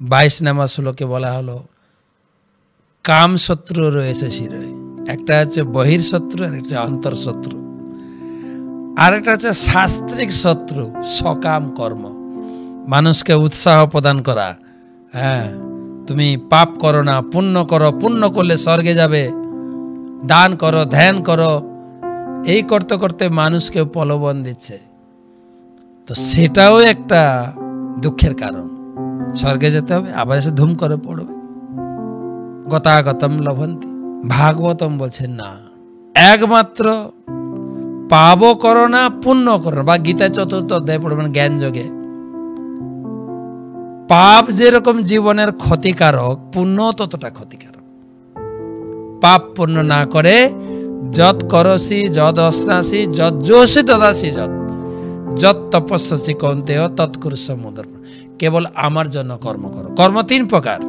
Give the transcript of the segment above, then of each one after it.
22 নম্বর শ্লোকে বলা হলো কাম শত্রু রয়েছে শিরোয়, একটা হচ্ছে বহির শত্রু আর একটা অন্তর শত্রু, আর একটা হচ্ছে শাস্ত্রিক শত্রু সকাম কর্ম, মানুষকে উৎসাহ প্রদান করা। হ্যাঁ, তুমি পাপ করো না, পুণ্য করো, পুণ্য করলে স্বর্গে যাবে, দান করো, ধ্যান করো, এই করতে করতে মানুষকে প্রলোভন দিচ্ছে। তো সেটাও একটা দুঃখের কারণ। স্বর্গে যেতে হবে, আবার এসে ধুম করে পড়বে। গতাগতম লভন্তি, ভাগবতম বলছেন না, একমাত্র পাপও করো না, পুণ্য করো না। বা গীতা 4th অধ্যায় পড়বেন জ্ঞান যোগে, পাপ যেরকম জীবনের ক্ষতিকারক, পুণ্য ততটা ক্ষতিকারক। পাপ পুণ্য না করে যত করসি যদ অশ্নাসি যদ যোষি তদাসি যত যত তপস্যসি কৌন্তেয় তৎকুরুষ মুদর। কেবল আমার জন্য কর্ম করো। কর্ম 3 প্রকার,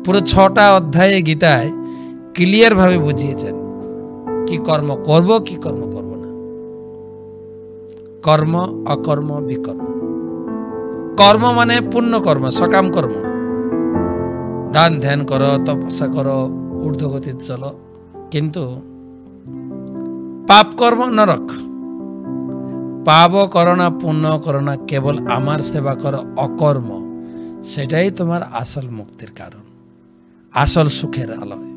পুরো 6টা অধ্যায়ে গীতায় ক্লিয়ার ভাবে বুঝিয়েছেন কি কর্ম করব, কি কর্ম করব না। কর্ম, অকর্ম, বিকর্ম। কর্ম মানে পুণ্য কর্ম, সকাম কর্ম, দান ধ্যান করো, তপস্যা করো, ঊর্ধ্বগতিতে চলো। কিন্তু পাপ কর্ম নরক। পাপও করো না, পুণ্য করো না, কেবল আমার সেবা করো, অকর্ম। সেটাই তোমার আসল মুক্তির কারণ, আসল সুখের আলয়।